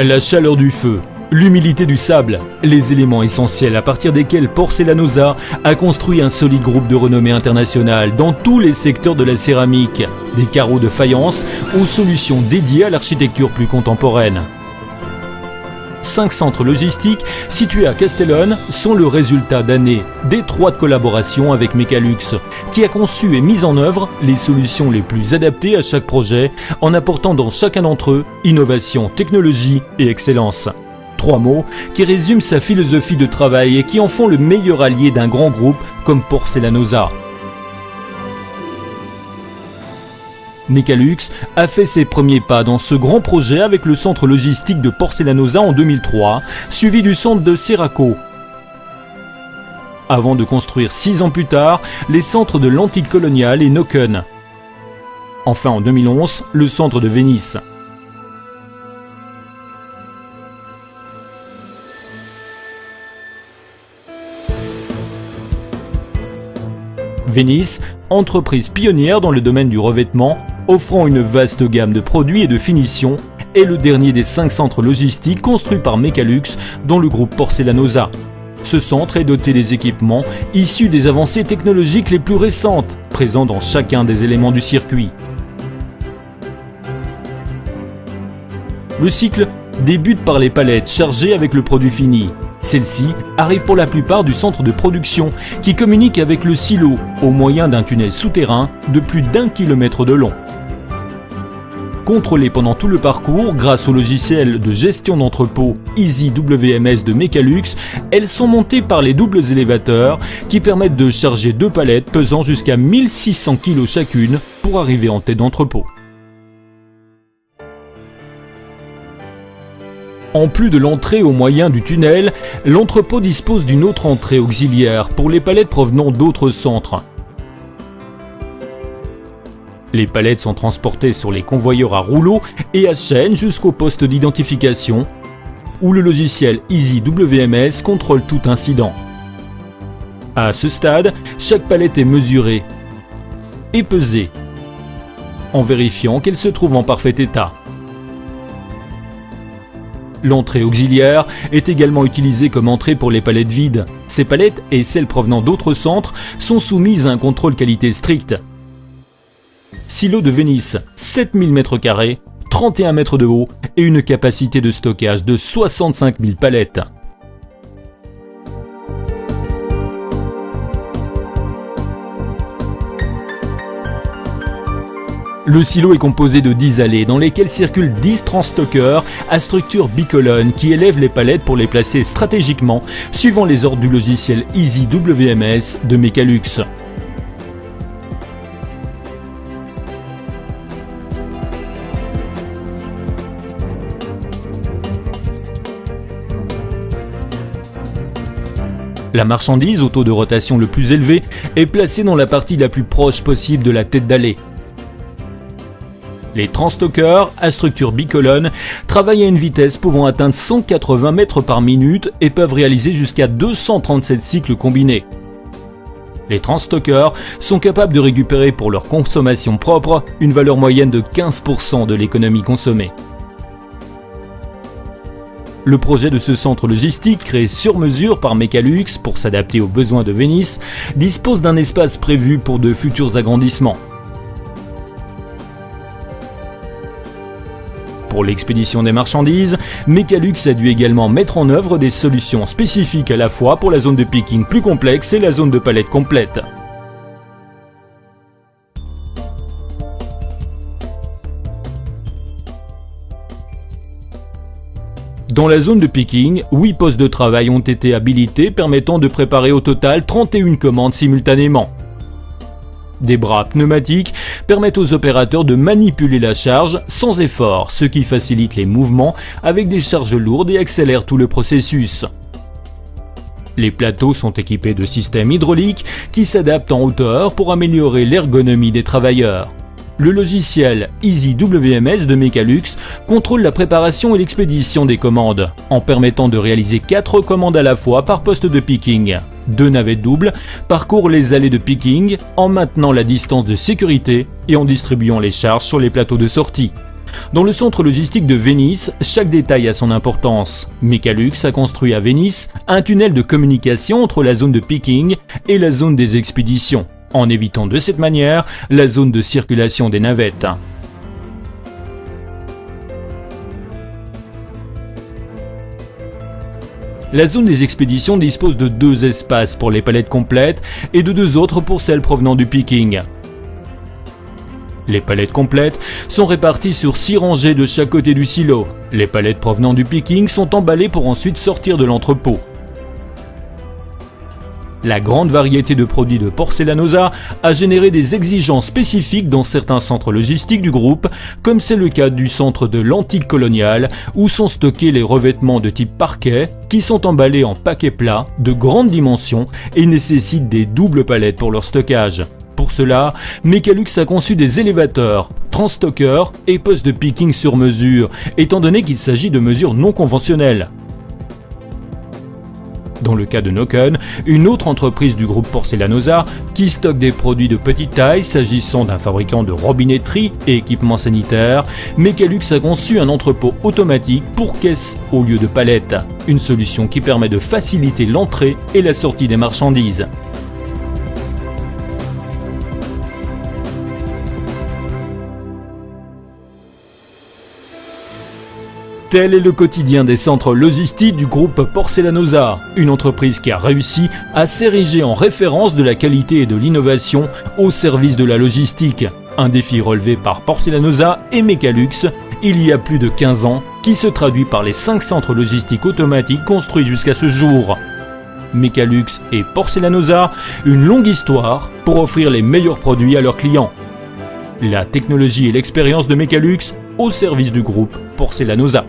La chaleur du feu, l'humidité du sable, les éléments essentiels à partir desquels Porcelanosa a construit un solide groupe de renommée internationale dans tous les secteurs de la céramique, des carreaux de faïence aux solutions dédiées à l'architecture plus contemporaine. 5 centres logistiques situés à Castellone sont le résultat d'années d'étroite collaboration avec Mecalux, qui a conçu et mis en œuvre les solutions les plus adaptées à chaque projet en apportant dans chacun d'entre eux innovation, technologie et excellence. 3 mots qui résument sa philosophie de travail et qui en font le meilleur allié d'un grand groupe comme Porcelanosa. Mecalux a fait ses premiers pas dans ce grand projet avec le centre logistique de Porcelanosa en 2003, suivi du centre de Seraco. Avant de construire 6 ans plus tard les centres de l'Antique Coloniale et Noken. Enfin en 2011, le centre de Venise. Venise, entreprise pionnière dans le domaine du revêtement, offrant une vaste gamme de produits et de finitions, est le dernier des 5 centres logistiques construits par Mecalux dans le groupe Porcelanosa. Ce centre est doté des équipements issus des avancées technologiques les plus récentes, présents dans chacun des éléments du circuit. Le cycle débute par les palettes chargées avec le produit fini. Celles-ci arrivent pour la plupart du centre de production qui communique avec le silo au moyen d'un tunnel souterrain de plus d'1 kilomètre de long. Contrôlées pendant tout le parcours grâce au logiciel de gestion d'entrepôt EasyWMS de Mecalux, elles sont montées par les doubles élévateurs qui permettent de charger 2 palettes pesant jusqu'à 1600 kg chacune pour arriver en tête d'entrepôt. En plus de l'entrée au moyen du tunnel, l'entrepôt dispose d'une autre entrée auxiliaire pour les palettes provenant d'autres centres. Les palettes sont transportées sur les convoyeurs à rouleau et à chaîne jusqu'au poste d'identification, où le logiciel EasyWMS contrôle tout incident. À ce stade, chaque palette est mesurée et pesée, en vérifiant qu'elle se trouve en parfait état. L'entrée auxiliaire est également utilisée comme entrée pour les palettes vides. Ces palettes et celles provenant d'autres centres sont soumises à un contrôle qualité strict. Silo de Venise, 7000 m², 31 mètres de haut et une capacité de stockage de 65 000 palettes. Le silo est composé de 10 allées dans lesquelles circulent 10 transstockers à structure bicolonne qui élèvent les palettes pour les placer stratégiquement suivant les ordres du logiciel EasyWMS de Mecalux. La marchandise au taux de rotation le plus élevé est placée dans la partie la plus proche possible de la tête d'allée. Les transstockers à structure bicolonne travaillent à une vitesse pouvant atteindre 180 mètres par minute et peuvent réaliser jusqu'à 237 cycles combinés. Les transstockers sont capables de récupérer pour leur consommation propre une valeur moyenne de 15% de l'économie consommée. Le projet de ce centre logistique, créé sur mesure par Mecalux pour s'adapter aux besoins de Venise, dispose d'un espace prévu pour de futurs agrandissements. Pour l'expédition des marchandises, Mecalux a dû également mettre en œuvre des solutions spécifiques à la fois pour la zone de picking plus complexe et la zone de palette complète. Dans la zone de picking, 8 postes de travail ont été habilités permettant de préparer au total 31 commandes simultanément. Des bras pneumatiques permettent aux opérateurs de manipuler la charge sans effort, ce qui facilite les mouvements avec des charges lourdes et accélère tout le processus. Les plateaux sont équipés de systèmes hydrauliques qui s'adaptent en hauteur pour améliorer l'ergonomie des travailleurs. Le logiciel EasyWMS de Mecalux contrôle la préparation et l'expédition des commandes, en permettant de réaliser 4 commandes à la fois par poste de picking. 2 navettes doubles parcourent les allées de picking en maintenant la distance de sécurité et en distribuant les charges sur les plateaux de sortie. Dans le centre logistique de Venise, chaque détail a son importance. Mecalux a construit à Venise un tunnel de communication entre la zone de picking et la zone des expéditions, en évitant de cette manière la zone de circulation des navettes. La zone des expéditions dispose de 2 espaces pour les palettes complètes et de 2 autres pour celles provenant du picking. Les palettes complètes sont réparties sur 6 rangées de chaque côté du silo. Les palettes provenant du picking sont emballées pour ensuite sortir de l'entrepôt. La grande variété de produits de Porcelanosa a généré des exigences spécifiques dans certains centres logistiques du groupe, comme c'est le cas du centre de l'Antique Colonial, où sont stockés les revêtements de type parquet, qui sont emballés en paquets plats de grandes dimensions et nécessitent des doubles palettes pour leur stockage. Pour cela, Mecalux a conçu des élévateurs, transstockers et postes de picking sur mesure, étant donné qu'il s'agit de mesures non conventionnelles. Dans le cas de Noken, une autre entreprise du groupe Porcelanosa qui stocke des produits de petite taille s'agissant d'un fabricant de robinetterie et équipements sanitaires, Mecalux a conçu un entrepôt automatique pour caisses au lieu de palettes, une solution qui permet de faciliter l'entrée et la sortie des marchandises. Tel est le quotidien des centres logistiques du groupe Porcelanosa, une entreprise qui a réussi à s'ériger en référence de la qualité et de l'innovation au service de la logistique. Un défi relevé par Porcelanosa et Mecalux il y a plus de 15 ans, qui se traduit par les 5 centres logistiques automatiques construits jusqu'à ce jour. Mecalux et Porcelanosa, une longue histoire pour offrir les meilleurs produits à leurs clients. La technologie et l'expérience de Mecalux au service du groupe Porcelanosa.